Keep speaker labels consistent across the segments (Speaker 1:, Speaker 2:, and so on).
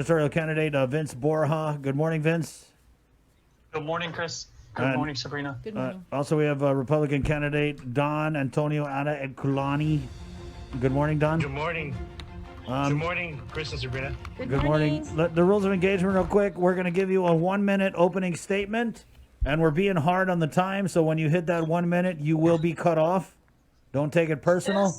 Speaker 1: Senatorial candidate Vince Borja. Good morning, Vince.
Speaker 2: Good morning, Chris. Good morning, Sabrina.
Speaker 3: Good morning.
Speaker 1: Also, we have Republican candidate Don Antonio Edquilane. Good morning, Don.
Speaker 4: Good morning. Good morning, Chris and Sabrina.
Speaker 1: Good morning. The rules of engagement real quick. We're going to give you a 1 minute opening statement, and we're being hard on the time, so when you hit that 1 minute, you will be cut off. Don't take it personal.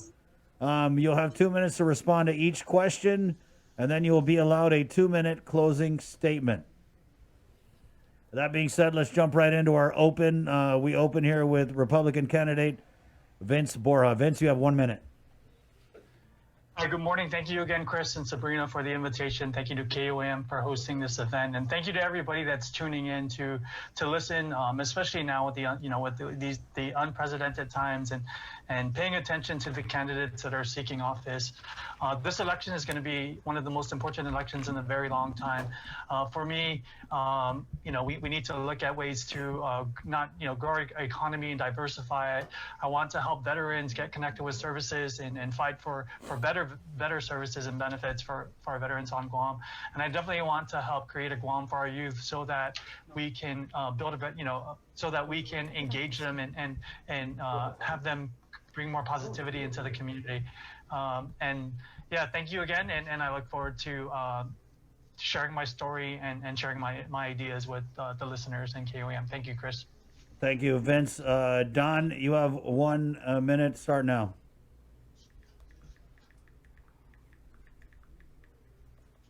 Speaker 1: You'll have 2 minutes to respond to each question, and then you will be allowed a 2 minute closing statement. That being said, let's jump right into our open. We open here with Republican candidate Vince Borja. Vince, you have 1 minute.
Speaker 2: Hi, good morning. Thank you again, Chris and Sabrina, for the invitation. Thank you to KOM for hosting this event, and thank you to everybody that's tuning in to listen, especially now with the unprecedented times and paying attention to the candidates that are seeking office. This election is going to be one of the most important elections in a very long time. For me, we need to look at ways to not grow our economy and diversify it. I want to help veterans get connected with services and fight for better services and benefits for our veterans on Guam. And I definitely want to help create a Guam for our youth so that we can so that we can engage them and have them bring more positivity into the community. And yeah, thank you again. And I look forward to sharing my story and sharing my ideas with the listeners and KOM. Thank you, Chris.
Speaker 1: Thank you, Vince. Don, you have 1 minute. Start now.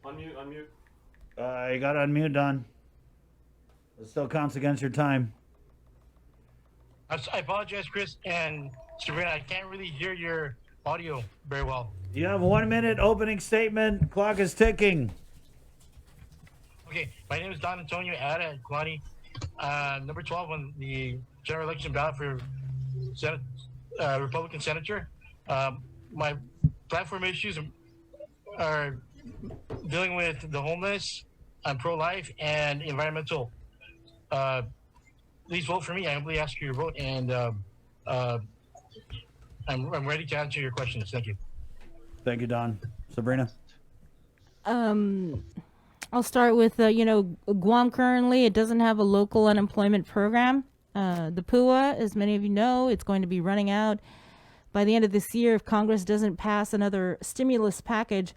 Speaker 4: Unmute.
Speaker 1: You got to unmute, Don. It still counts against your time.
Speaker 4: I apologize, Chris and Sabrina. I can't really hear your audio very well.
Speaker 1: You have 1 minute opening statement. Clock is ticking.
Speaker 4: Okay, my name is Don Antonio Edquilane, number 12 on the general election ballot for Republican senator. My platform issues are dealing with the homeless, I'm pro-life, and environmental. Please vote for me. I humbly ask for your vote, and I'm ready to answer your questions. Thank you.
Speaker 1: Thank you, Don. Sabrina?
Speaker 3: I'll start with, Guam currently, it doesn't have a local unemployment program. The PUA, as many of you know, it's going to be running out by the end of this year if Congress doesn't pass another stimulus package.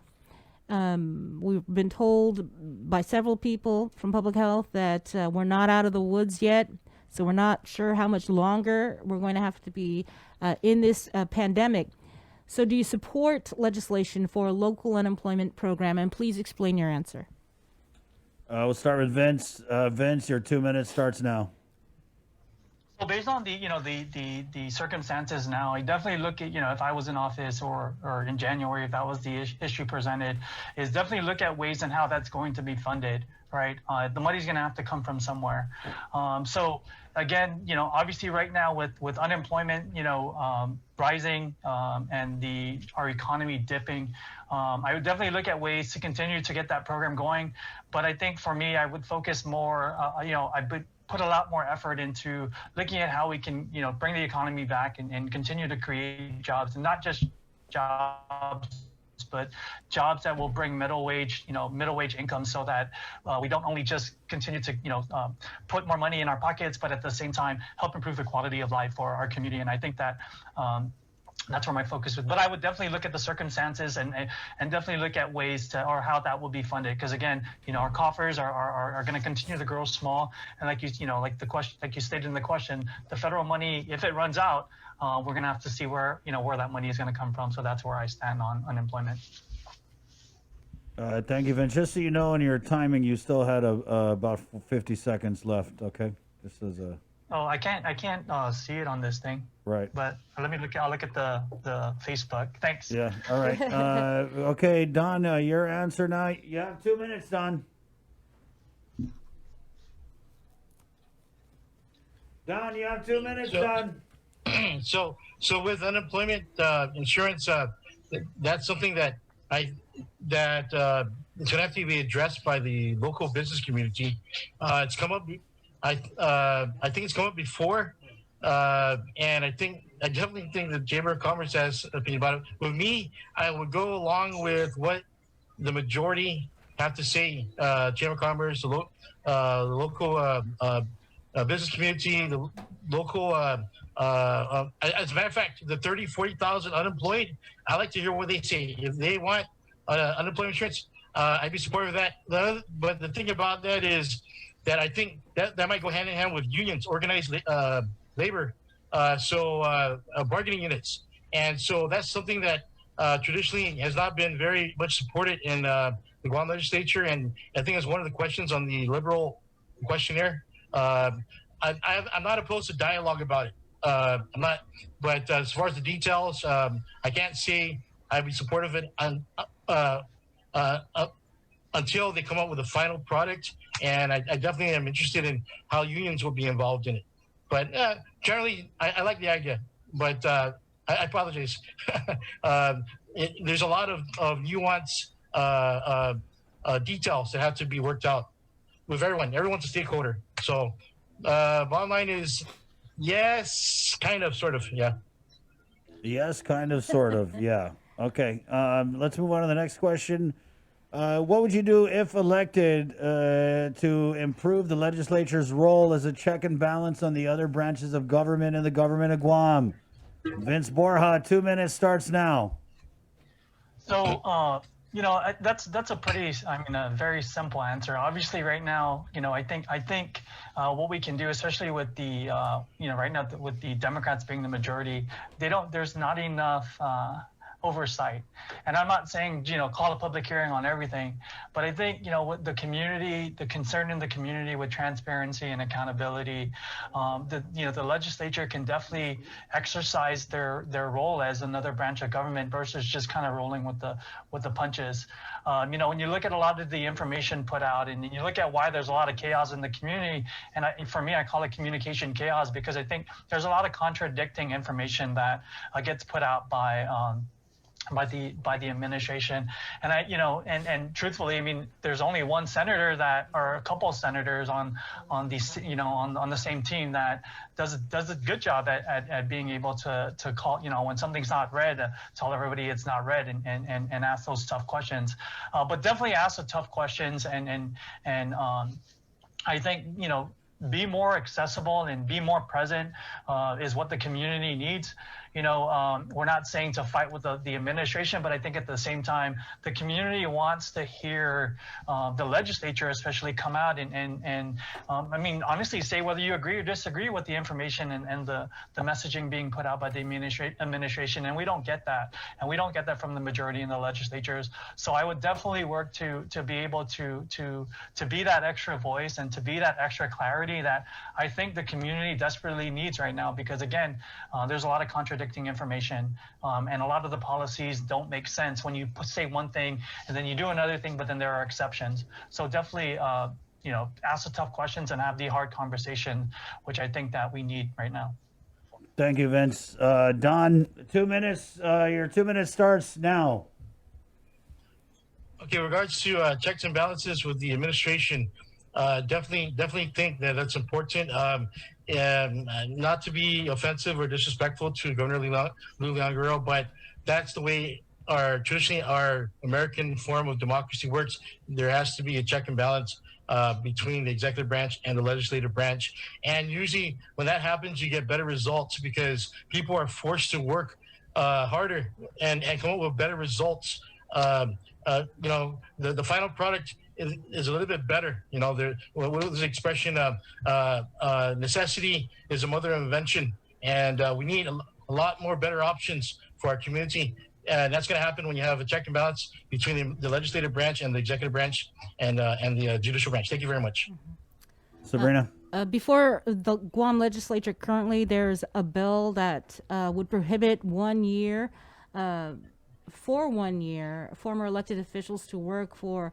Speaker 3: We've been told by several people from public health that we're not out of the woods yet, so we're not sure how much longer we're going to have to be in this pandemic. So do you support legislation for a local unemployment program? And please explain your answer.
Speaker 1: We'll start with Vince. Vince, your 2 minutes starts now.
Speaker 2: Well, based on the circumstances now, I definitely look at, if I was in office or in January, if that was the issue presented, is definitely look at ways and how that's going to be funded, right? The money's going to have to come from somewhere. So again, obviously right now with unemployment, rising and our economy dipping, I would definitely look at ways to continue to get that program going. But I think for me, I would focus more, I would put a lot more effort into looking at how we can, bring the economy back and continue to create jobs, and not just jobs, but jobs that will bring middle wage income, so that we don't only just continue to, put more money in our pockets, but at the same time help improve the quality of life for our community. And I think that that's where my focus is. But I would definitely look at the circumstances and definitely look at ways to, or how that will be funded. Because again, our coffers are going to continue to grow small. And like you stated in the question, the federal money, if it runs out, we're going to have to see where that money is going to come from. So that's where I stand on unemployment.
Speaker 1: Thank you, Vince. Just so you know, in your timing, you still had about 50 seconds left. Okay, this is a.
Speaker 2: Oh, I can't see it on this thing.
Speaker 1: Right.
Speaker 2: But let me look. I'll look at the Facebook. Thanks.
Speaker 1: Yeah. All right. Okay, Don, your answer now. You have 2 minutes, Don. Don, you have 2 minutes, Don.
Speaker 4: So with unemployment insurance, that's something that it's going to have to be addressed by the local business community. It's come up. I think it's come up before, and I definitely think the Chamber of Commerce has an opinion about it. With me, I would go along with what the majority have to say, Chamber of Commerce, the local business community, the local. As a matter of fact, the 30, 40,000 unemployed, I like to hear what they say. If they want unemployment insurance, I'd be supportive of that. But the thing about that is that I think that might go hand in hand with unions, organized labor, bargaining units. And so that's something that traditionally has not been very much supported in the Guam legislature. And I think it's one of the questions on the liberal questionnaire. I'm not opposed to dialogue about it. I'm not, but as far as the details, I can't say I'd be supportive of it until they come up with a final product. And I definitely am interested in how unions will be involved in it. But generally, I like the idea. But I apologize. There's a lot of nuance details that have to be worked out with everyone. Everyone's a stakeholder. So bottom line is, yes, kind of, sort of, yeah.
Speaker 1: Yes, kind of, sort of, yeah. Okay, let's move on to the next question. What would you do if elected to improve the legislature's role as a check and balance on the other branches of government in the government of Guam? Vince Borja, 2 minutes starts now.
Speaker 2: So, that's a pretty, a very simple answer. Obviously, right now, I think what we can do, especially with the, right now with the Democrats being the majority, there's not enough oversight. And I'm not saying, call a public hearing on everything, but I think, with the community, the concern in the community with transparency and accountability, the legislature can definitely exercise their role as another branch of government versus just kind of rolling with the punches. When you look at a lot of the information put out and you look at why there's a lot of chaos in the community, and for me, I call it communication chaos, because I think there's a lot of contradicting information that gets put out by the administration. And and truthfully, there's only one senator or a couple of senators on the same team that does a good job at being able to call, when something's not read, tell everybody it's not read and ask those tough questions. But definitely ask the tough questions and I think, be more accessible and be more present is what the community needs. We're not saying to fight with the administration, but I think at the same time, the community wants to hear the legislature especially come out and honestly say whether you agree or disagree with the information and the messaging being put out by the administration. And we don't get that. And we don't get that from the majority in the legislatures. So I would definitely work to be able to be that extra voice and to be that extra clarity that I think the community desperately needs right now, because again, there's a lot of contradicting information and a lot of the policies don't make sense when you say one thing and then you do another thing, but then there are exceptions. So definitely ask the tough questions and have the hard conversation, which I think that we need right now.
Speaker 1: Thank you, Vince. Don, 2 minutes. Your 2 minutes starts now.
Speaker 4: Okay, in regards to checks and balances with the administration, definitely think that that's important. Not to be offensive or disrespectful to Governor Leon Guerrero, but that's the way traditionally our American form of democracy works. There has to be a check and balance between the executive branch and the legislative branch. And usually when that happens, you get better results because people are forced to work harder and come up with better results. The final product is a little bit better. What was the expression necessity is the mother of invention, and we need a lot more better options for our community. And that's going to happen when you have a check and balance between the legislative branch and the executive branch and the judicial branch. Thank you very much.
Speaker 1: Sabrina?
Speaker 3: Before the Guam legislature, currently there's a bill that would prohibit 1 year, for 1 year, former elected officials to work for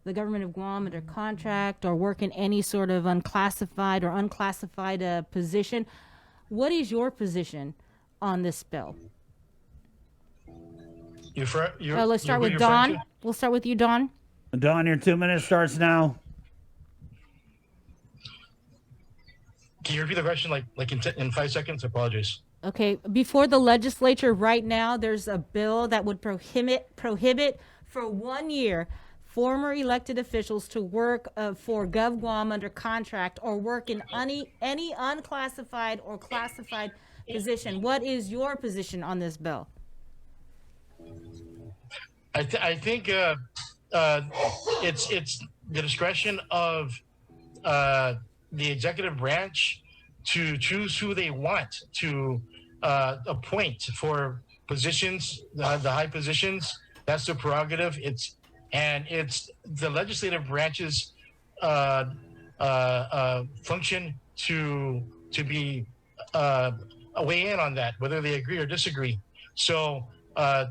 Speaker 3: the government of Guam under contract or work in any sort of unclassified position. What is your position on this bill? Let's start with Don. We'll start with you, Don.
Speaker 1: Don, your 2 minutes starts now.
Speaker 4: Can you repeat the question like in 5 seconds? I apologize.
Speaker 3: Okay, before the legislature right now, there's a bill that would prohibit for 1 year former elected officials to work for GovGuam under contract or work in any unclassified or classified position. What is your position on this bill?
Speaker 4: I think it's the discretion of the executive branch to choose who they want to appoint for positions, the high positions. That's their prerogative. It's the legislative branch's function to be weigh in on that, whether they agree or disagree. So I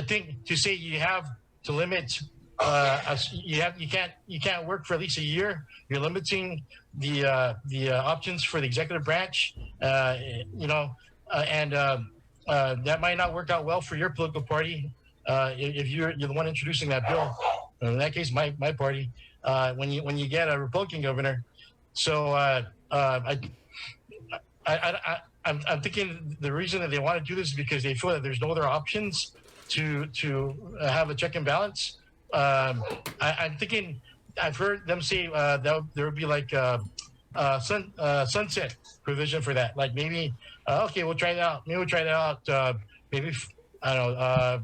Speaker 4: think to say you have to limit, you can't work for at least a year. You're limiting the options for the executive branch. And that might not work out well for your political party if you're the one introducing that bill. In that case, my party. When you get a Republican governor, so I'm thinking the reason that they want to do this is because they feel that there's no other options to have a check and balance. I'm thinking, I've heard them say that there would be like a sunset provision for that. Like maybe, okay, we'll try it out. Maybe we'll try it out. Maybe I don't know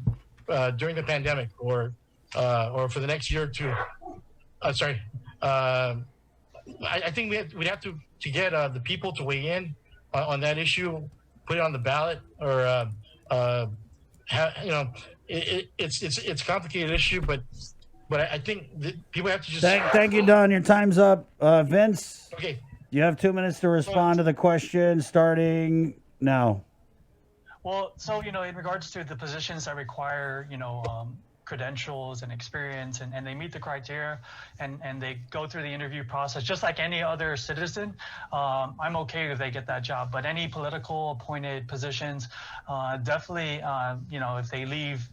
Speaker 4: during the pandemic or for the next year or two. Sorry. I think we'd have to get the people to weigh in on that issue, put it on the ballot, or it's a complicated issue, but I think that people have to just
Speaker 1: Thank you, Don. Your time's up. Vince,
Speaker 4: okay.
Speaker 1: you have 2 minutes to respond to the question starting now.
Speaker 2: Well, so, in regards to the positions that require, credentials and experience, and they meet the criteria and they go through the interview process just like any other citizen, I'm okay if they get that job. But any political appointed positions, definitely, if they leave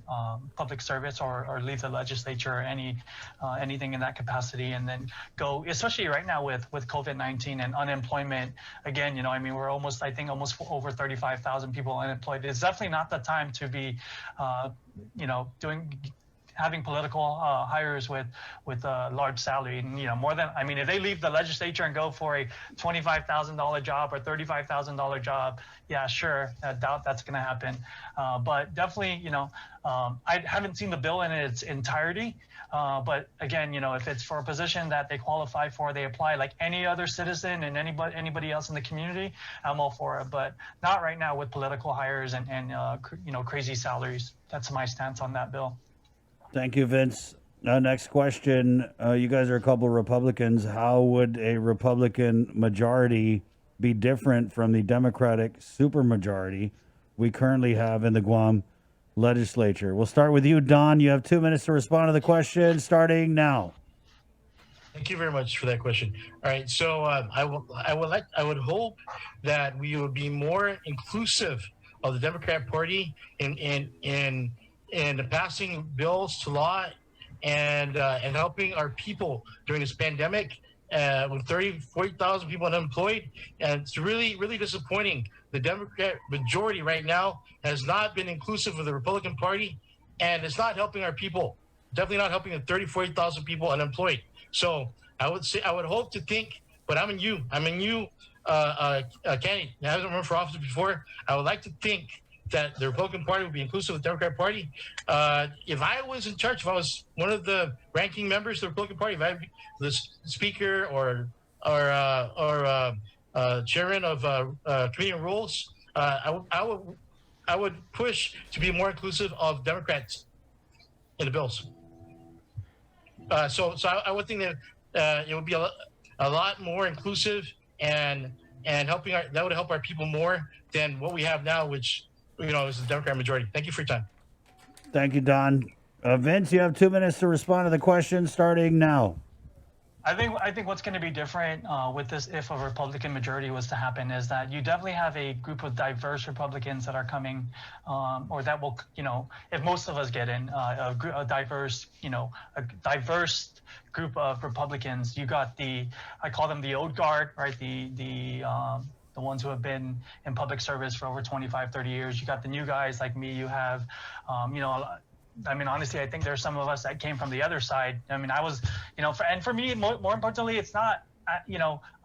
Speaker 2: public service or leave the legislature or anything in that capacity, and then go, especially right now with COVID-19 and unemployment, again, we're almost over 35,000 people unemployed. It's definitely not the time to be, having political hires with a large salary, and more than, if they leave the legislature and go for a $25,000 job or $35,000 job, yeah, sure, I doubt that's going to happen. But definitely, I haven't seen the bill in its entirety. But again, if it's for a position that they qualify for, they apply like any other citizen and anybody else in the community, I'm all for it. But not right now with political hires and crazy salaries. That's my stance on that bill.
Speaker 1: Thank you, Vince. Next question. You guys are a couple of Republicans. How would a Republican majority be different from the Democratic supermajority we currently have in the Guam legislature? We'll start with you, Don. You have 2 minutes to respond to the question starting now.
Speaker 4: Thank you very much for that question. All right, so I would hope that we would be more inclusive of the Democrat Party in passing bills to law and helping our people during this pandemic with 40,000 people unemployed. And it's really, really disappointing. The Democrat majority right now has not been inclusive of the Republican Party, and it's not helping our people. Definitely not helping the 40,000 people unemployed. So I would hope to think, but I'm a new candidate. I haven't run for office before. I would like to think that the Republican Party would be inclusive of the Democrat Party. If I was in charge, if I was one of the ranking members of the Republican Party, if I was the speaker or chairman of Committee on Rules, I would push to be more inclusive of Democrats in the bills. So I would think that it would be a lot more inclusive and helping that would help our people more than what we have now, which is the Democrat majority. Thank you for your time.
Speaker 1: Thank you, Don. Vince, you have 2 minutes to respond to the question starting now.
Speaker 2: I think what's going to be different with this, if a Republican majority was to happen, is that you definitely have a group of diverse Republicans that are coming, or that will, if most of us get in, a diverse group of Republicans. You got I call them the old guard, right? The ones who have been in public service for over 25, 30 years. You got the new guys like me. You have, I mean, honestly, I think there's some of us that came from the other side. I mean, I was, and for me, more importantly, it's not,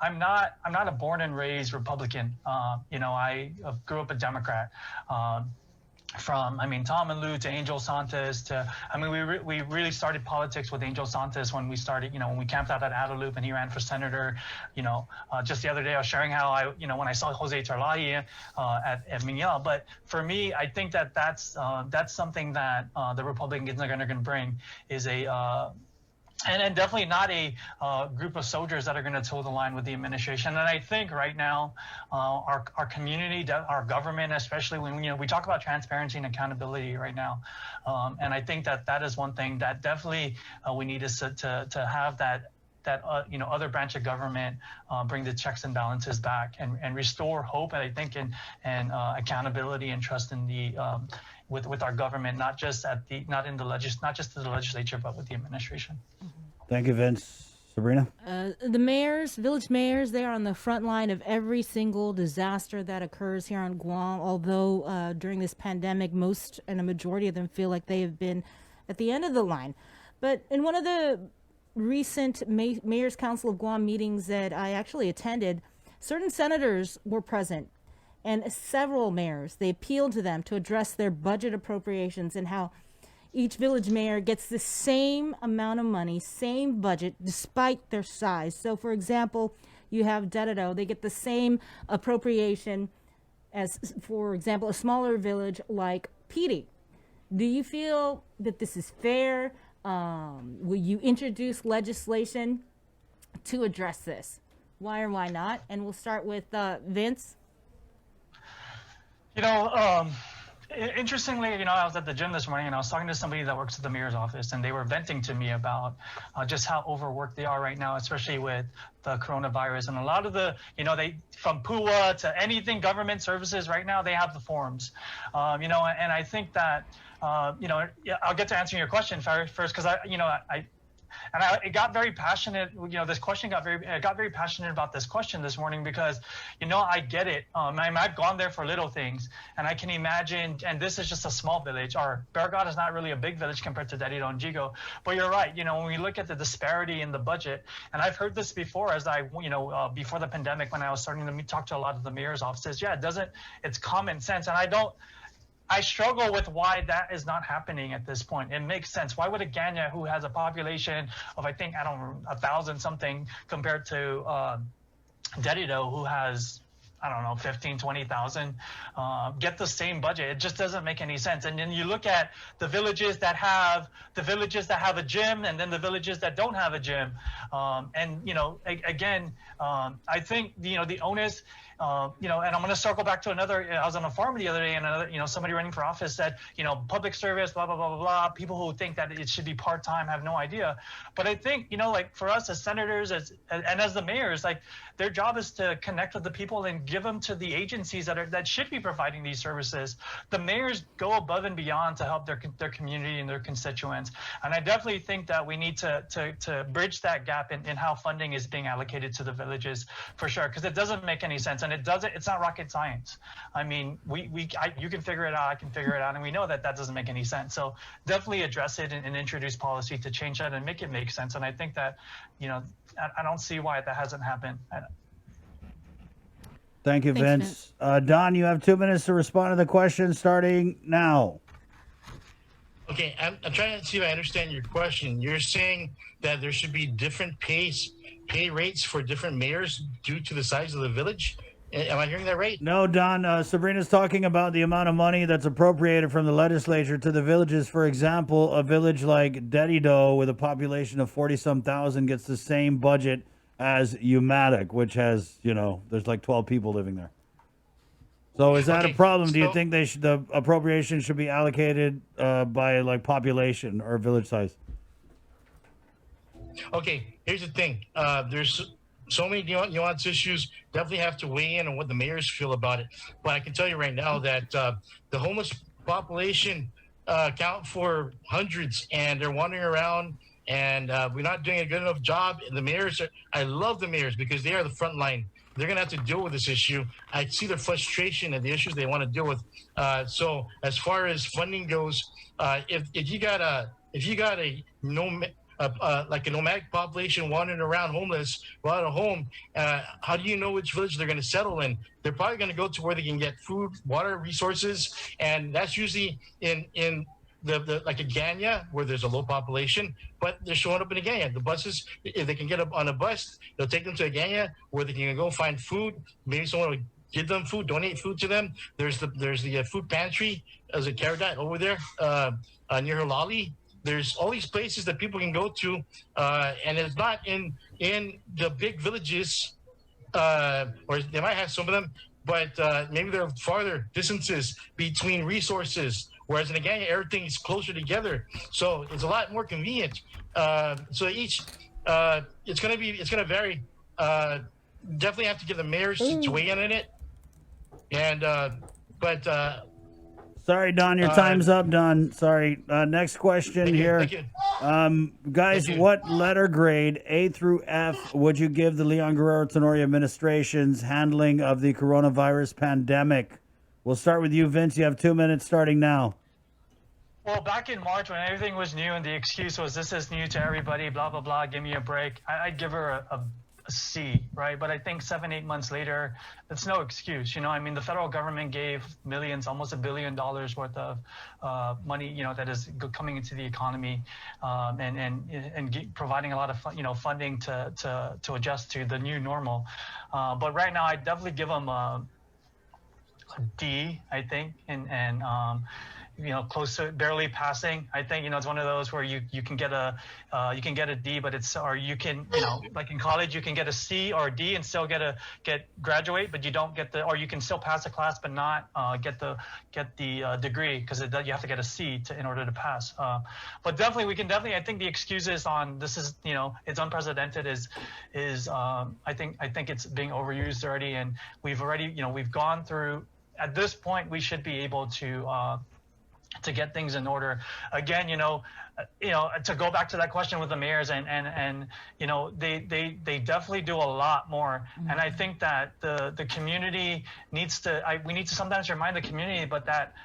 Speaker 2: I'm not a born and raised Republican. I grew up a Democrat. From Tom and Lou to Angel Santos to we really started politics with Angel Santos when we started when we camped out at Adelup and he ran for senator. Just the other day I was sharing how I when I saw Jose Tarlahi at Miñal. But for me, I think that's something that the Republicans are going to bring is a and definitely not a group of soldiers that are going to toe the line with the administration. And I think right now, our community, our government, especially when we talk about transparency and accountability right now, and I think that is one thing that definitely we need to have that other branch of government bring the checks and balances back and restore hope. And I think and accountability and trust in the with our government, not just in the legislature, but with the administration.
Speaker 1: Thank you, Vince. Sabrina?
Speaker 3: The mayors, village mayors, they are on the front line of every single disaster that occurs here on Guam. Although during this pandemic, most and a majority of them feel like they have been at the end of the line. But in one of the recent Mayor's Council of Guam meetings that I actually attended, certain senators were present. And several mayors, they appealed to them to address their budget appropriations and how each village mayor gets the same amount of money, same budget, despite their size. So, for example, you have Dededo, they get the same appropriation as, for example, a smaller village like Piri. Do you feel that this is fair? Will you introduce legislation to address this? Why or why not? And we'll start with Vince.
Speaker 2: Interestingly, I was at the gym this morning and I was talking to somebody that works at the mayor's office, and they were venting to me about just how overworked they are right now, especially with the coronavirus. And a lot of the, they from PUA to anything government services right now, they have the forms, and I think that, I'll get to answering your question first because it got very passionate. This question I got very passionate about this question this morning because, I get it. I've gone there for little things, and I can imagine. And this is just a small village. Our Beargot is not really a big village compared to Dededo and Jigo. But you're right. When we look at the disparity in the budget, and I've heard this before, as I, before the pandemic, when I was starting to talk to a lot of the mayor's offices. Yeah, it's common sense, and I struggle with why that is not happening at this point. It makes sense. Why would a Ganya, who has a population of, 1,000 something, compared to Dededo, who has, 15, 20,000, get the same budget? It just doesn't make any sense. And then you look at the villages that have a gym, and then the villages that don't have a gym. I think the onus. And I'm going to circle back to another. I was on a farm the other day, and somebody running for office said, public service, blah blah blah blah blah. People who think that it should be part time have no idea. But I think for us as senators, and as the mayors, their job is to connect with the people and give them to the agencies that should be providing these services. The mayors go above and beyond to help their community and their constituents. And I definitely think that we need to bridge that gap in how funding is being allocated to the villages, for sure, because it doesn't make any sense. And it's not rocket science. You can figure it out, I can figure it out, and we know that doesn't make any sense. So definitely address it and introduce policy to change that and make it make sense. And I think that, I don't see why that hasn't happened.
Speaker 1: Thank you,
Speaker 3: Thanks,
Speaker 1: Vince. Don, you have 2 minutes to respond to the question starting now.
Speaker 4: Okay, I'm trying to see if I understand your question. You're saying that there should be different pay rates for different mayors due to the size of the village? Am I hearing that right?
Speaker 1: No, Don. Sabrina's talking about the amount of money that's appropriated from the legislature to the villages. For example, a village like Dededo with a population of 40-some thousand gets the same budget as Umatic, which has, there's 12 people living there. So is that a problem? Do you think the appropriation should be allocated by population or village size? Okay,
Speaker 4: here's the thing. There's so many nuanced issues. Definitely have to weigh in on what the mayors feel about it. But I can tell you right now that the homeless population count for hundreds, and they're wandering around and we're not doing a good enough job. And the mayors, I love the mayors because they are the front line. They're going to have to deal with this issue. I see their frustration and the issues they want to deal with. So as far as funding goes, if you got a like a nomadic population wandering around homeless without a home, how do you know which village they're going to settle in? They're probably going to go to where they can get food, water, resources, and that's usually in the like a Ganya where there's a low population, but they're showing up in a Ganya. The buses, if they can get up on a bus, they'll take them to a Ganya where they can go find food. Maybe someone will give them food, donate food to them. There's the food pantry as a Caradat over there near Halali. There's all these places that people can go to, and it's not in the big villages, or they might have some of them, but maybe there are farther distances between resources. Whereas in Agana, everything is closer together, so it's a lot more convenient. So each, it's gonna vary. Definitely have to give the mayors to weigh in on it, and but.
Speaker 1: Sorry, Don, your time's up, Don. Sorry. Next question here.
Speaker 4: Thank you.
Speaker 1: Guys,
Speaker 4: Thank you.
Speaker 1: what letter grade, A through F, would you give the Leon Guerrero Tenorio administration's handling of the coronavirus pandemic? We'll start with you, Vince. You have 2 minutes starting now.
Speaker 2: Well, back in March when everything was new and the excuse was this is new to everybody, blah, blah, blah, give me a break, I'd give her a C, right? But I think 7-8 months later, it's no excuse. I mean, the federal government gave millions, almost $1 billion worth of money, that is coming into the economy, and providing a lot of funding to adjust to the new normal. But right now, I definitely give them a D, I think, and close to barely passing. I think it's one of those where you can get a D, but you can like in college you can get a C or a D and still get graduate, but you don't get or you can still pass a class but not get the degree because you have to get a C in order to pass. But definitely I think the excuses on this is it's unprecedented is I think it's being overused already, and we've gone through. At this point, we should be able to get things in order. Again, to go back to that question with the mayors and they definitely do a lot more. Mm-hmm. And I think that the community needs to, we need to sometimes remind the community, but that,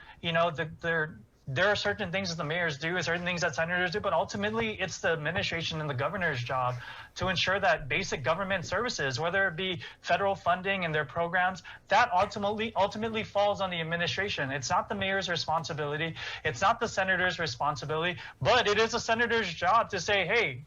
Speaker 2: there are certain things that the mayors do and certain things that senators do, but ultimately it's the administration and the governor's job to ensure that basic government services, whether it be federal funding and their programs, that ultimately falls on the administration. It's not the mayor's responsibility. It's not the senator's responsibility, but it is the senator's job to say, hey,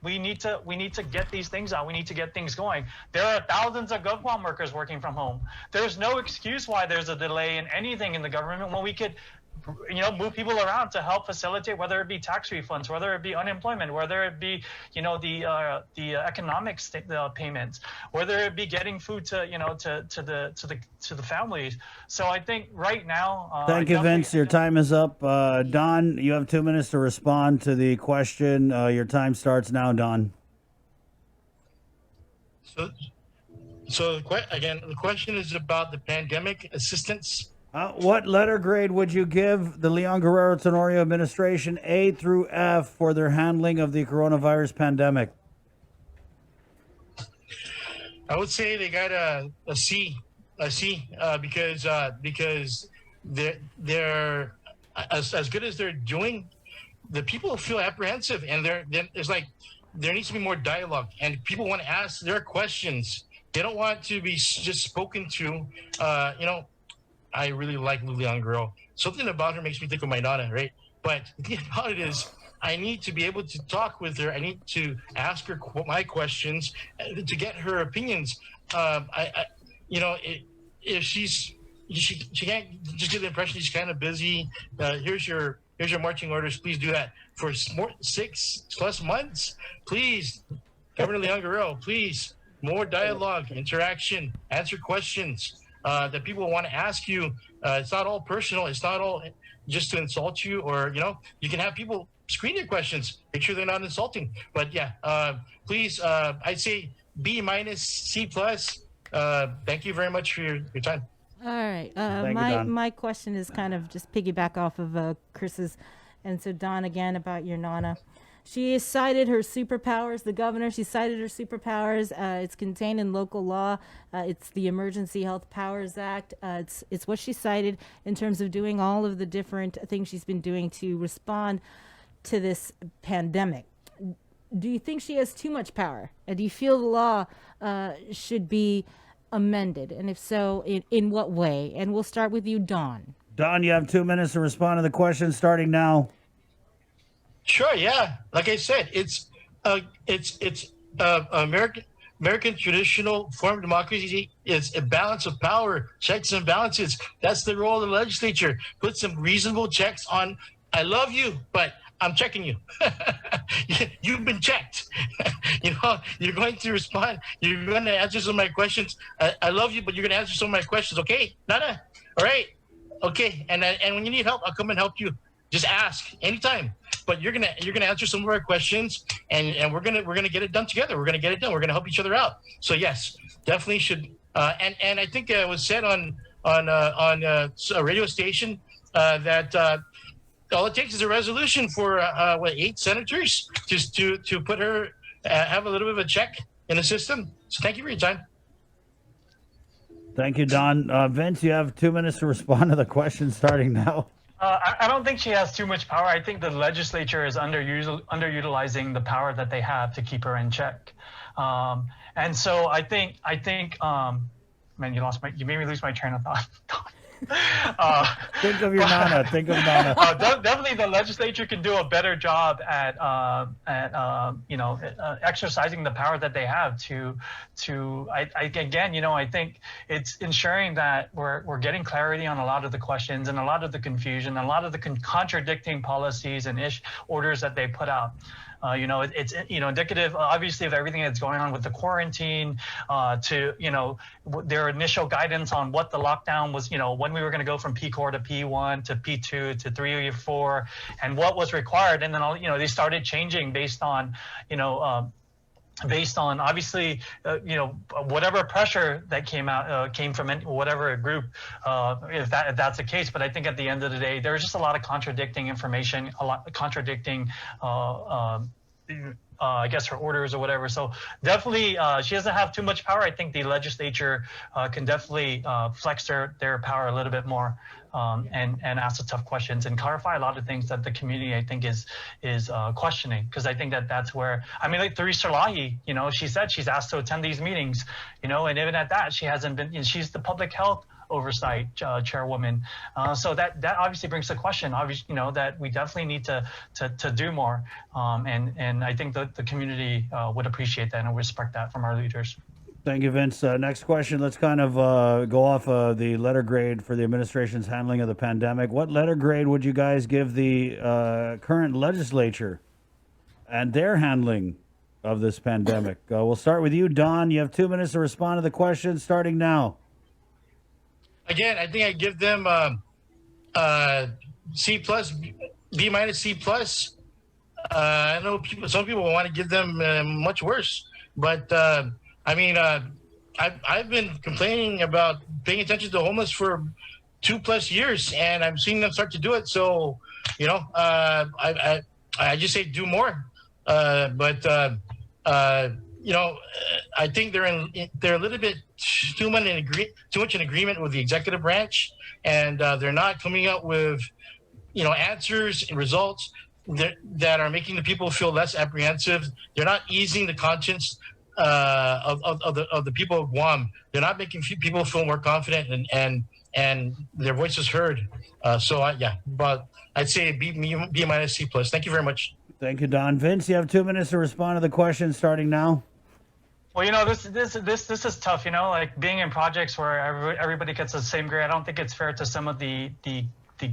Speaker 2: we need to get these things out. We need to get things going. There are thousands of GovCom workers working from home. There's no excuse why there's a delay in anything in the government when we could move people around to help facilitate, whether it be tax refunds, whether it be unemployment, whether it be, the economic payments, whether it be getting food to the families. So I think right now.
Speaker 1: Thank you, Vince. Your time is up. Don, you have 2 minutes to respond to the question. Your time starts now, Don.
Speaker 4: So again, the question is about the pandemic assistance.
Speaker 1: What letter grade would you give the Leon Guerrero Tenorio administration, A through F, for their handling of the coronavirus pandemic?
Speaker 4: I would say they got a C, because they're as good as they're doing. The people feel apprehensive, and it's like there needs to be more dialogue, and people want to ask their questions. They don't want to be just spoken to. I really like Leon Guerrero. Something about her makes me think of my Nana, right? But the thing about it is, I need to be able to talk with her. I need to ask her my questions to get her opinions. If she can't just get the impression she's kind of busy. Here's your marching orders. Please do that for 6+ months. Please, Governor Leon Guerrero. Please, more dialogue, interaction, answer questions that people want to ask you. It's not all personal. It's not all just to insult you, or you can have people screen your questions, make sure they're not insulting. But please, I'd say B-, C+. Thank you very much for your time.
Speaker 3: All right.
Speaker 1: Don.
Speaker 3: My question is kind of just piggyback off of Chris's. And so, Don, again, about your Nana. She has cited her superpowers. The governor, she cited her superpowers. It's contained in local law. It's the Emergency Health Powers Act. It's what she cited in terms of doing all of the different things she's been doing to respond to this pandemic. Do you think she has too much power? Do you feel the law should be amended? And if so, in what way? And we'll start with you, Don.
Speaker 1: Don, you have 2 minutes to respond to the question starting now.
Speaker 4: Sure, yeah. Like I said, it's American traditional form of democracy is a balance of power, checks and balances. That's the role of the legislature. Put some reasonable checks on. I love you, but I'm checking you. You've been checked. You're going to respond. You're going to answer some of my questions. I love you, but you're going to answer some of my questions. Okay, Nana. All right. Okay. And when you need help, I'll come and help you. Just ask anytime. But you're gonna answer some of our questions, and we're gonna get it done together. We're gonna get it done. We're gonna help each other out. So yes, definitely should. And I think it was said on a radio station that all it takes is a resolution for 8 senators just to put her have a little bit of a check in the system. So thank you for your time.
Speaker 1: Thank you, Don. Vince, you have 2 minutes to respond to the question starting now.
Speaker 2: I don't think she has too much power. I think the legislature is underutilizing the power that they have to keep her in check. And so I think, man, you made me lose my train of thought.
Speaker 1: Think of your Nana. Think of Nana.
Speaker 2: Definitely, the legislature can do a better job at exercising the power that they have I think it's ensuring that we're getting clarity on a lot of the questions and a lot of the confusion, a lot of the contradicting policies and orders that they put out. It's indicative, obviously, of everything that's going on with the quarantine, to their initial guidance on what the lockdown was, when we were going to go from P4 to P1 to P2 to 3 or 4, and what was required, and then they started changing based on obviously whatever pressure that came from whatever group, if that's the case. But I think at the end of the day, there's just a lot of contradicting information, a lot of contradicting I guess her orders or whatever. So definitely she doesn't have too much power. I think the legislature can definitely flex their power a little bit more, and ask the tough questions and clarify a lot of things that the community, I think, is questioning. Because I think that's where, like Theresa Lahi, she said she's asked to attend these meetings, and even at that, she hasn't been. She's the public health oversight chairwoman. So that obviously brings the question, obviously, that we definitely need to do more. And I think that the community would appreciate that and respect that from our leaders.
Speaker 1: Thank you, Vince. Next question. Let's kind of go off the letter grade for the administration's handling of the pandemic. What letter grade would you guys give the current legislature and their handling of this pandemic? We'll start with you, Don. You have 2 minutes to respond to the question starting now.
Speaker 4: Again, I think I give them C plus, B minus, C plus. I know some people want to give them much worse, but I've been complaining about paying attention to homeless for 2+ years, and I'm seeing them start to do it. So, I just say do more. I think they're a little bit too much in agreement with the executive branch, and they're not coming up with answers and results that are making the people feel less apprehensive. They're not easing the conscience of the people of Guam. They're not making people feel more confident and their voices heard. But I'd say B minus, C plus. Thank you very much.
Speaker 1: Thank you, Don. Vince, you have 2 minutes to respond to the question starting now.
Speaker 2: Well, this is tough. Like being in projects where everybody gets the same grade. I don't think it's fair to some of the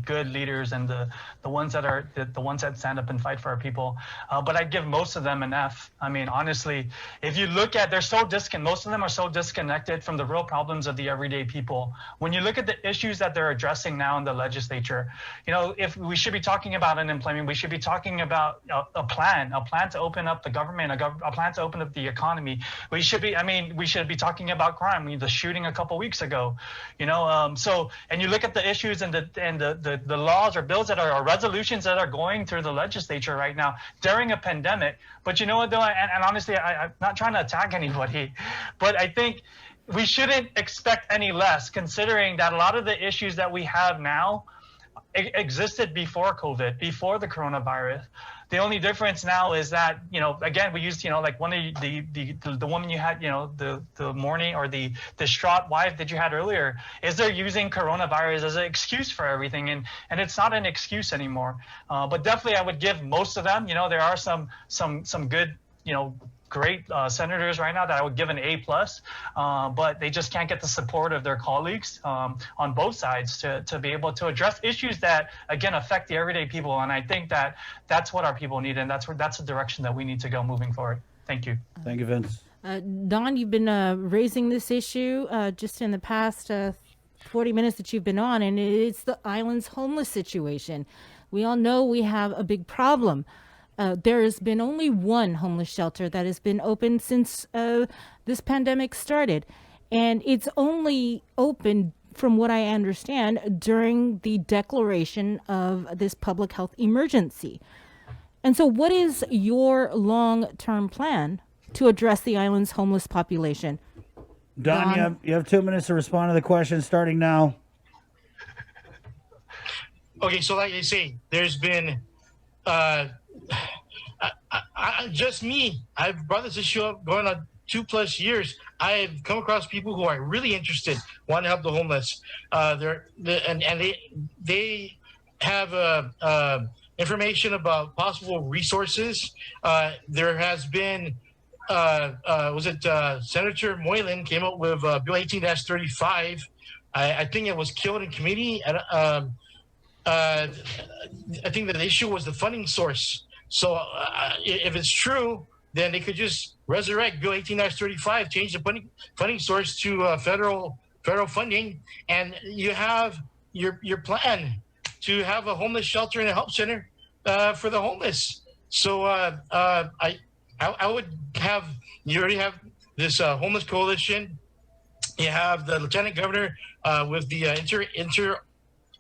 Speaker 2: good leaders and the ones that stand up and fight for our people. But I'd give most of them an F. Honestly, if you look at, most of them are so disconnected from the real problems of the everyday people. When you look at the issues that they're addressing now in the legislature, if we should be talking about unemployment, we should be talking about a plan to open up the government, a plan to open up the economy. We should be talking about crime. The shooting a couple weeks ago, and you look at the issues and the the laws or bills that are or resolutions that are going through the legislature right now during a pandemic. But you know what, though, and honestly, I'm not trying to attack anybody, but I think we shouldn't expect any less, considering that a lot of the issues that we have now existed before COVID, before the coronavirus. The only difference now is that, again, we used, like one of the woman you had, the mourning or the distraught wife that you had earlier, is they're using coronavirus as an excuse for everything. And it's not an excuse anymore. But definitely I would give most of them, there are some good, great senators right now that I would give an A+, but they just can't get the support of their colleagues on both sides to be able to address issues that, again, affect the everyday people. And I think that that's what our people need, and that's the direction that we need to go moving forward. Thank you.
Speaker 1: Thank you, Vince.
Speaker 3: Don, you've been raising this issue just in the past 40 minutes that you've been on, and it's the island's homeless situation. We all know we have a big problem. There has been only one homeless shelter that has been open since this pandemic started. And it's only open, from what I understand, during the declaration of this public health emergency. And so what is your long-term plan to address the island's homeless population?
Speaker 1: Don, you have 2 minutes to respond to the question starting now.
Speaker 4: Okay, so like I say, there's been just me. I've brought this issue up going on 2+ years. I've come across people who are really interested, want to help the homeless. They have information about possible resources. There has been Senator Moylan came up with Bill 18-35. I think it was killed in committee. I think the issue was the funding source. So if it's true, then they could just resurrect Bill 18-35, change the funding source to federal funding, and you have your plan to have a homeless shelter and a help center for the homeless. So I would have, you already have this homeless coalition. You have the lieutenant governor with the inter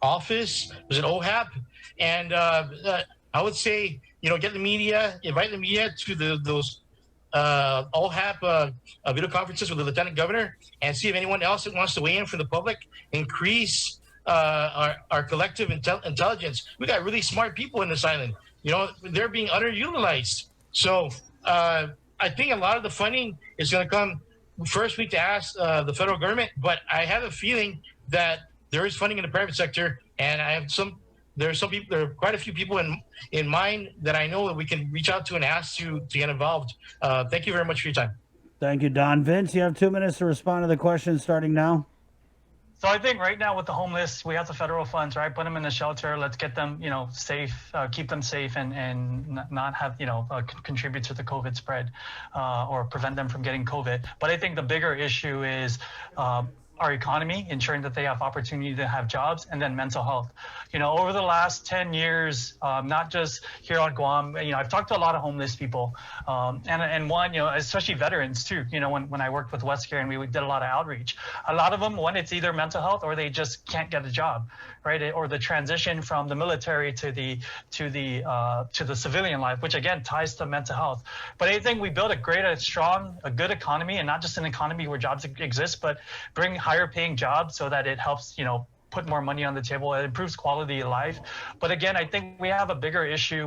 Speaker 4: office, was it OHAP? And I would say, get the media, invite the media to those OHAP video conferences with the lieutenant governor, and see if anyone else wants to weigh in from the public. Increase our collective intelligence. We got really smart people in this island. They're being underutilized. So I think a lot of the funding is going to come. First, we need to ask the federal government, but I have a feeling that there is funding in the private sector, and there are quite a few people in mind that I know that we can reach out to and ask to get involved. Thank you very much for your time.
Speaker 1: Thank you, Don. Vince, you have 2 minutes to respond to the question starting now.
Speaker 2: So I think right now with the homeless, we have the federal funds, right? Put them in the shelter. Let's get them, safe, keep them safe, and not have, contribute to the COVID spread or prevent them from getting COVID. But I think the bigger issue is our economy, ensuring that they have opportunity to have jobs, and then mental health. Over the last 10 years, not just here on Guam, I've talked to a lot of homeless people, and one, especially veterans too. When I worked with Westcare and we did a lot of outreach, a lot of them, one, it's either mental health or they just can't get a job, right? Or the transition from the military to the civilian life, which again ties to mental health. But I think we build a good economy, and not just an economy where jobs exist, but bring higher paying jobs so that it helps, put more money on the table. It improves quality of life. But again, I think we have a bigger issue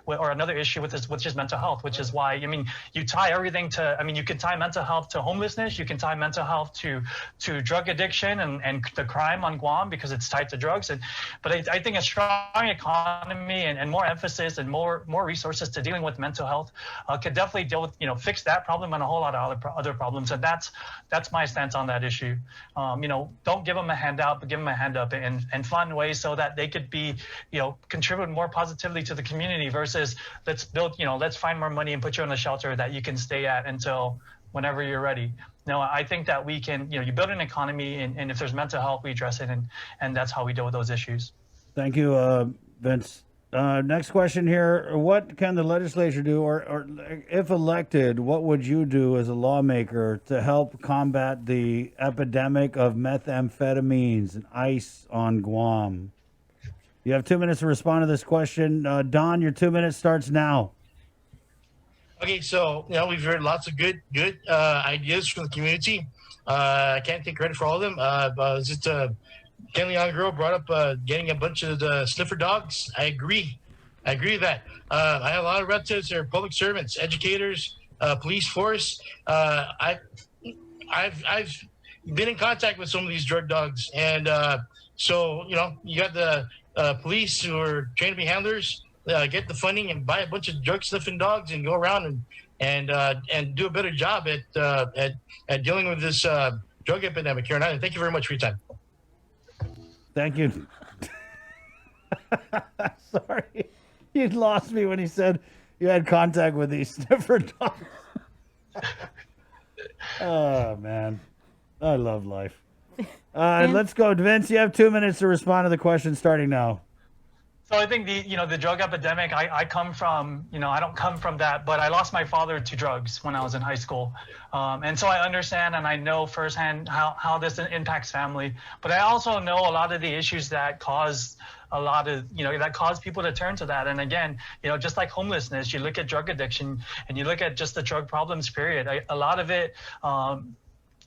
Speaker 2: or another issue with this, which is mental health, which is why, you tie everything to, you can tie mental health to homelessness. You can tie mental health to drug addiction and the crime on Guam, because it's tied to drugs. But I think a strong economy and more emphasis and more resources to dealing with mental health could definitely deal with, fix that problem and a whole lot of other problems. And that's my stance on that issue. Don't give them a handout, but give them a hand up and fund ways so that they could be, contribute more positively to the community versus let's find more money and put you in a shelter that you can stay at until whenever you're ready. No, I think that we can, you build an economy, and if there's mental health, we address it, and that's how we deal with those issues.
Speaker 1: Thank you, Vince. Next question here. What can the legislature do, or if elected, what would you do as a lawmaker to help combat the epidemic of methamphetamines and ice on Guam? You have 2 minutes to respond to this question. Don, your 2 minutes starts now.
Speaker 4: Okay, so we've heard lots of good ideas from the community. I can't take credit for all of them. Just Ken Leon Girl brought up getting a bunch of the sniffer dogs. I agree with that. I have a lot of relatives that are public servants, educators, police force. I've been in contact with some of these drug dogs, and so you got the police who are trained to be handlers. Get the funding and buy a bunch of drug sniffing dogs and go around and do a better job at dealing with this drug epidemic here in Ireland. Thank you very much for your time.
Speaker 1: Thank you. Sorry. You lost me when he said you had contact with these sniffer dogs. Oh, man. I love life. Let's go. Vince, you have 2 minutes to respond to the question starting now.
Speaker 2: So I think the drug epidemic, I come from, I don't come from that, but I lost my father to drugs when I was in high school. And so I understand and I know firsthand how this impacts family. But I also know a lot of the issues that cause a lot of, that cause people to turn to that. And again, just like homelessness, you look at drug addiction and you look at just the drug problems, period. A lot of it,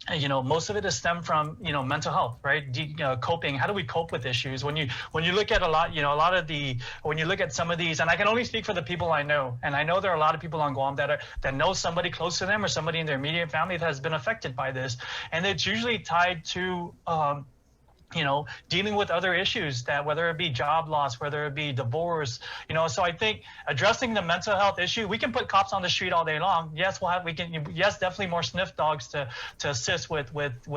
Speaker 2: most of it is stemmed from mental health, right? Coping. How do we cope with issues? When you look at when you look at some of these, and I can only speak for the people I know, and I know there are a lot of people on Guam that know somebody close to them or somebody in their immediate family that has been affected by this, and it's usually tied to dealing with other issues, that whether it be job loss, whether it be divorce, so I think addressing the mental health issue, we can put cops on the street all day long. Yes, definitely more sniff dogs to assist with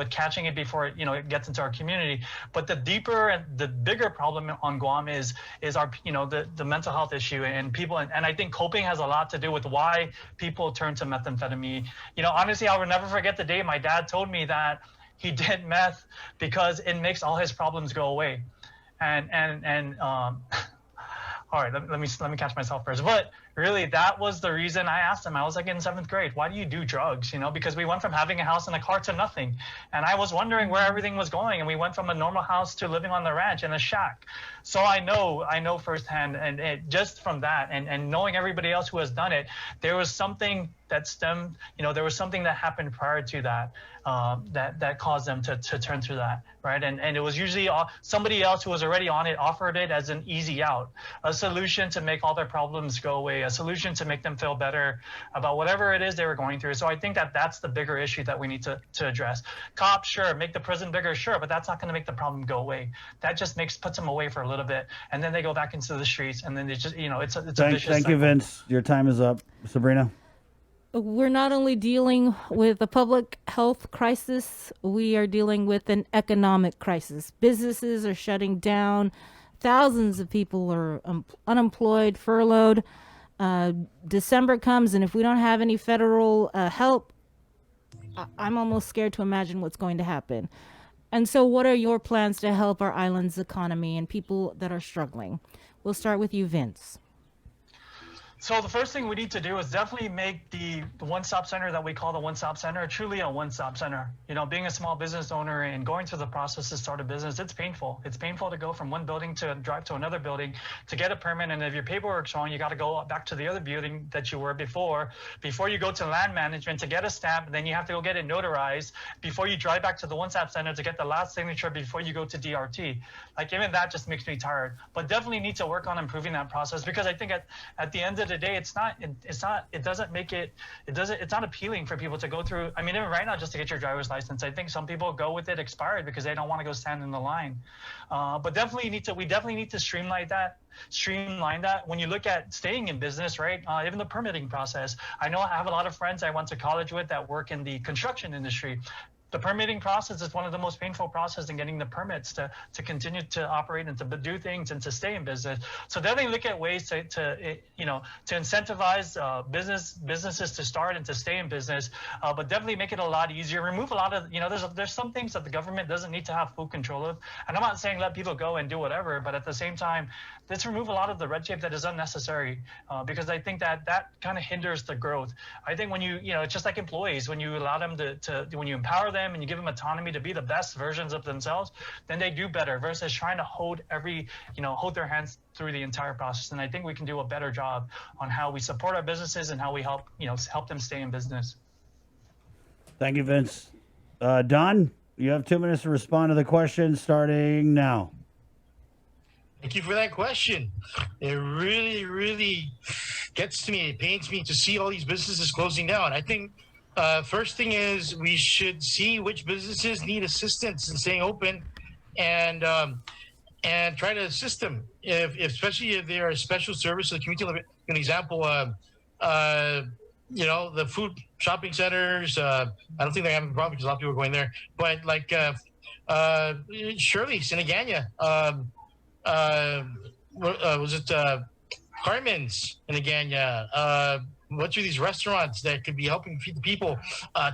Speaker 2: catching it before it gets into our community. But the deeper and the bigger problem on Guam is our, the mental health issue and people. And I think coping has a lot to do with why people turn to methamphetamine. Honestly, I will never forget the day my dad told me that he did meth because it makes all his problems go away. All right, let me catch myself first. But really, that was the reason I asked him. I was like in 7th grade, why do you do drugs? Because we went from having a house and a car to nothing. And I was wondering where everything was going. And we went from a normal house to living on the ranch in a shack. So I know firsthand, and just from that and knowing everybody else who has done it, there was something that stemmed, there was something that happened prior to that, that caused them to turn to that, right? And it was usually somebody else who was already on it offered it as an easy out, a solution to make all their problems go away, a solution to make them feel better about whatever it is they were going through. So I think that's the bigger issue that we need to address. Cops, sure, make the prison bigger, sure, but that's not going to make the problem go away. That just puts them away for a little bit, and then they go back into the streets, and then they just, it's a vicious cycle.
Speaker 1: Thank you, Vince. Your time is up. Sabrina?
Speaker 3: We're not only dealing with a public health crisis, we are dealing with an economic crisis. Businesses are shutting down. Thousands of people are unemployed, furloughed. December comes, and if we don't have any federal help, I'm almost scared to imagine what's going to happen. And so what are your plans to help our island's economy and people that are struggling? We'll start with you, Vince.
Speaker 2: So the first thing we need to do is definitely make the one-stop center that we call the one-stop center truly a one-stop center. Being a small business owner and going through the process to start a business, it's painful. It's painful to go from one building to drive to another building to get a permit. And if your paperwork's wrong, you got to go back to the other building that you were before you go to land management to get a stamp. And then you have to go get it notarized before you drive back to the one-stop center to get the last signature before you go to DRT. Like, even that just makes me tired. But definitely need to work on improving that process, because I think at the end of the day, it's not appealing for people to go through. I mean, even right now, just to get your driver's license, I think some people go with it expired because they don't want to go stand in the line. But we definitely need to streamline that. When you look at staying in business, right? Even the permitting process. I know I have a lot of friends I went to college with that work in the construction industry. The permitting process is one of the most painful processes in getting the permits to continue to operate and to do things and to stay in business. So definitely look at ways to incentivize businesses to start and to stay in business, but definitely make it a lot easier. Remove a lot of, there's some things that the government doesn't need to have full control of. And I'm not saying let people go and do whatever, but at the same time, let's remove a lot of the red tape that is unnecessary, because I think that kind of hinders the growth. I think when it's just like employees, when you allow them when you empower them them and you give them autonomy to be the best versions of themselves, then they do better versus trying to hold their hands through the entire process. And I think we can do a better job on how we support our businesses and how we help them stay in business.
Speaker 1: Thank you, Vince. Don, you have 2 minutes to respond to the question starting now.
Speaker 4: Thank you for that question. It really, really gets to me. It pains me to see all these businesses closing down. I think first thing is we should see which businesses need assistance in staying open, and try to assist them. Especially if they are a special service to the community. Like an example, the food shopping centers. I don't think they're having a problem because a lot of people are going there. But like Shirley's in Agana. Was it Carmen's in Agana? What are these restaurants that could be helping feed the people?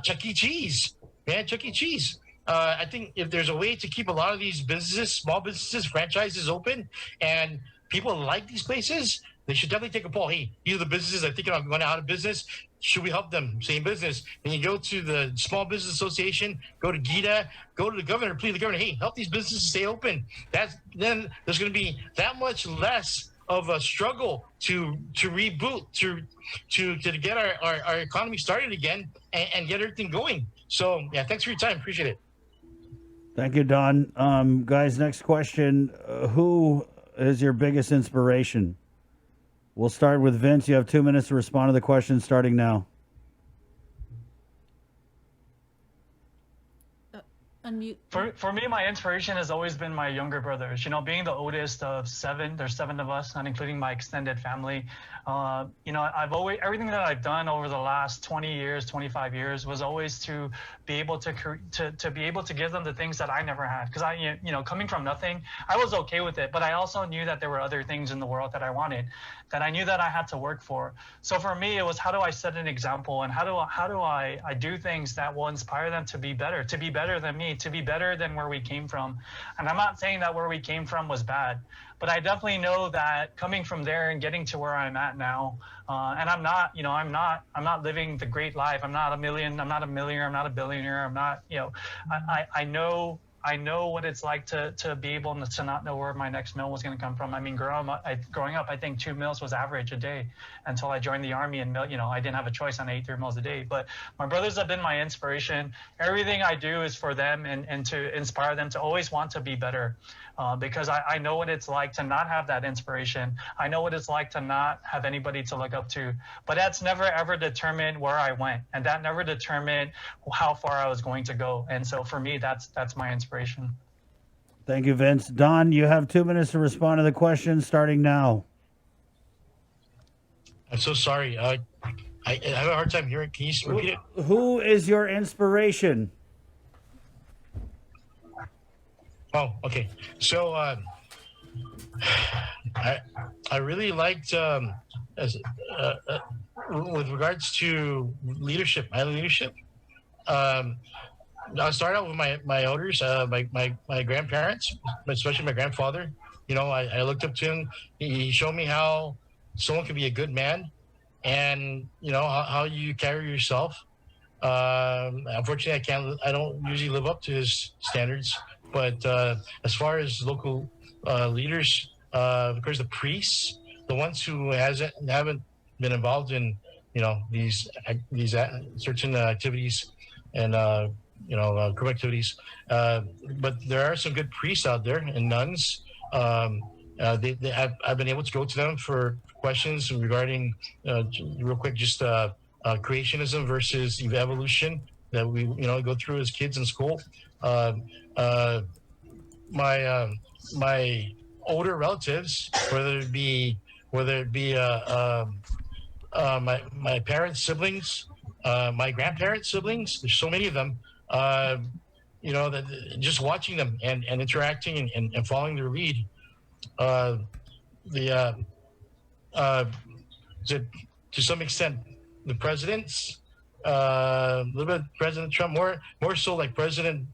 Speaker 4: Chuck E. Cheese, man, Chuck E. Cheese. I think if there's a way to keep a lot of these businesses, small businesses, franchises open, and people like these places, they should definitely take a poll. Hey, these are the businesses that are thinking about going out of business. Should we help them stay in business? And you go to the Small Business Association, go to GITA, go to the governor, plead the governor, hey, help these businesses stay open. Then there's going to be that much less of a struggle to reboot, to get our economy started again and get everything going. So, yeah, thanks for your time. Appreciate it.
Speaker 1: Thank you, Don. Guys, next question. Who is your biggest inspiration? We'll start with Vince. You have 2 minutes to respond to the question starting now.
Speaker 3: Unmute.
Speaker 2: For me, my inspiration has always been my younger brothers. Being the oldest of 7, there's 7 of us, not including my extended family. I've always, everything that I've done over the last 20 years, 25 years was always to be able to be able to give them the things that I never had. Because coming from nothing, I was okay with it, but I also knew that there were other things in the world that I wanted, that I knew that I had to work for. So for me, it was how do I set an example, and how do I do things that will inspire them to be better than me, to be better than where we came from. And I'm not saying that where we came from was bad, but I definitely know that coming from there and getting to where I'm at now, and I'm not living the great life. I'm not a millionaire. I'm not a billionaire. I'm not, I know what it's like to be able to not know where my next meal was going to come from. I mean, growing up, I think 2 meals was average a day until I joined the Army, and I didn't have a choice, and I ate 3 meals a day. But my brothers have been my inspiration. Everything I do is for them and to inspire them to always want to be better, because I know what it's like to not have that inspiration. I know what it's like to not have anybody to look up to. But that's never ever determined where I went, and that never determined how far I was going to go. And so for me, that's my inspiration.
Speaker 1: Thank you, Vince. Don, you have 2 minutes to respond to the question starting now.
Speaker 4: I'm so sorry. I have a hard time hearing. Can you repeat it?
Speaker 1: Who is your inspiration?
Speaker 4: Oh, okay. So I really liked with regards to leadership, my leadership. I'll start out with my elders, my grandparents, especially my grandfather. I looked up to him. He showed me how someone can be a good man, and how you carry yourself. Unfortunately, I don't usually live up to his standards. But as far as local leaders, of course, the priests, the ones who haven't been involved in these certain activities and group activities, but there are some good priests out there and nuns. I've been able to go to them for questions regarding real quick, just creationism versus evolution that we go through as kids in school. My older relatives, whether it be my parents' siblings, my grandparents' siblings, there's so many of them. That just watching them and interacting and following their lead, to some extent, the presidents, a little bit President Trump, more so like President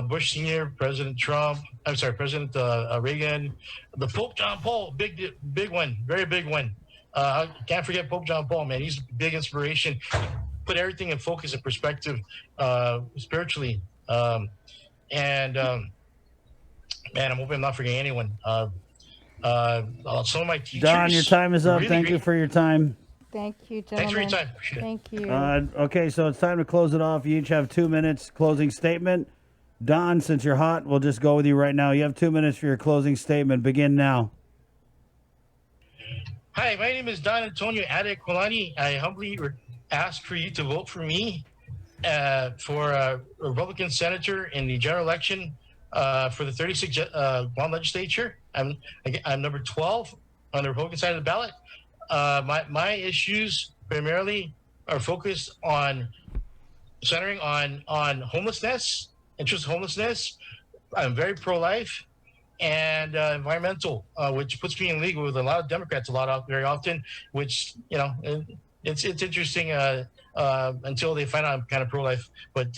Speaker 4: Bush Sr., President Trump. I'm sorry, President Reagan, the Pope John Paul, big one, very big one. I can't forget Pope John Paul, man. He's a big inspiration. Put everything in focus and perspective spiritually, Man, I'm hoping I'm not forgetting anyone. Some of my teachers.
Speaker 1: Don, your time is up.
Speaker 4: really
Speaker 1: Thank you
Speaker 4: great.
Speaker 1: for your time.
Speaker 3: Thank you,
Speaker 4: Thanks for your
Speaker 3: gentlemen.
Speaker 4: time. Appreciate it.
Speaker 3: Thank you.
Speaker 1: Okay, so it's time to close it off. You each have 2 minutes closing statement. Don, since you're hot, we'll just go with you right now. You have 2 minutes for your closing statement. Begin now.
Speaker 4: Hi, my name is Don Antonio Edquilane. I humbly ask for you to vote for me for a Republican senator in the general election for the 36th Guam legislature. I'm number 12 on the Republican side of the ballot. My issues primarily are focused on centering on homelessness, interest homelessness. I'm very pro-life and environmental, which puts me in league with a lot of Democrats very often, which, it's interesting until they find out I'm kind of pro-life. But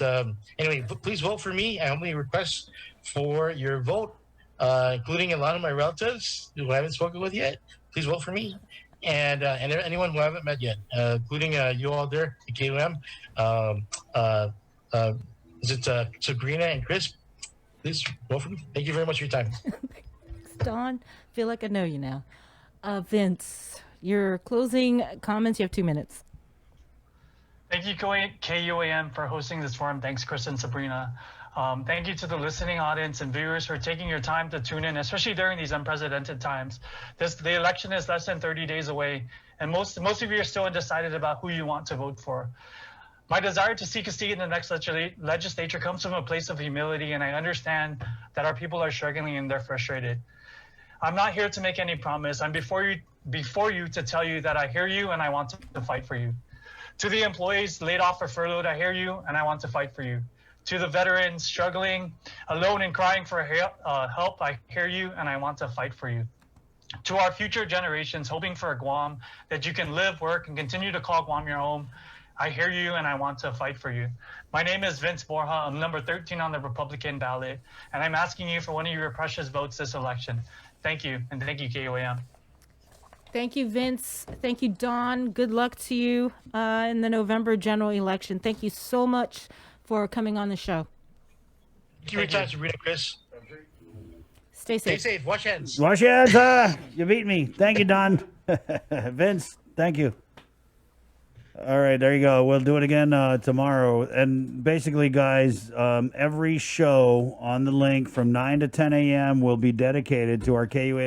Speaker 4: anyway, please vote for me. I humbly request for your vote, including a lot of my relatives who I haven't spoken with yet. Please vote for me. And anyone who I haven't met yet, including you all there at KUM. Is it Sabrina and Chris? Please vote for me. Thank you very much for your time.
Speaker 3: Don, feel like I know you now. Vince, your closing comments. You have 2 minutes.
Speaker 2: Thank you, KUAM, for hosting this forum. Thanks, Chris and Sabrina. Thank you to the listening audience and viewers for taking your time to tune in, especially during these unprecedented times. The election is less than 30 days away, and most of you are still undecided about who you want to vote for. My desire to seek a seat in the next legislature comes from a place of humility, and I understand that our people are struggling and they're frustrated. I'm not here to make any promise. I'm before you to tell you that I hear you and I want to fight for you. To the employees laid off or furloughed, I hear you and I want to fight for you. To the veterans struggling, alone and crying for help, I hear you and I want to fight for you. To our future generations hoping for a Guam that you can live, work, and continue to call Guam your home, I hear you and I want to fight for you. My name is Vince Borja. I'm number 13 on the Republican ballot, and I'm asking you for one of your precious votes this election. Thank you, and thank you, KOAM.
Speaker 3: Thank you, Vince. Thank you, Don. Good luck to you in the November general election. Thank you so much for coming on the show.
Speaker 4: Thank you for your time, Sabrina, Chris.
Speaker 3: Stay
Speaker 4: Stay
Speaker 3: safe.
Speaker 4: safe. Wash hands.
Speaker 1: Wash your hands. You beat me. Thank you, Don. Vince, thank you. All right, there you go. We'll do it again tomorrow. And basically, guys, every show on the link from 9 to 10 a.m. will be dedicated to our KUA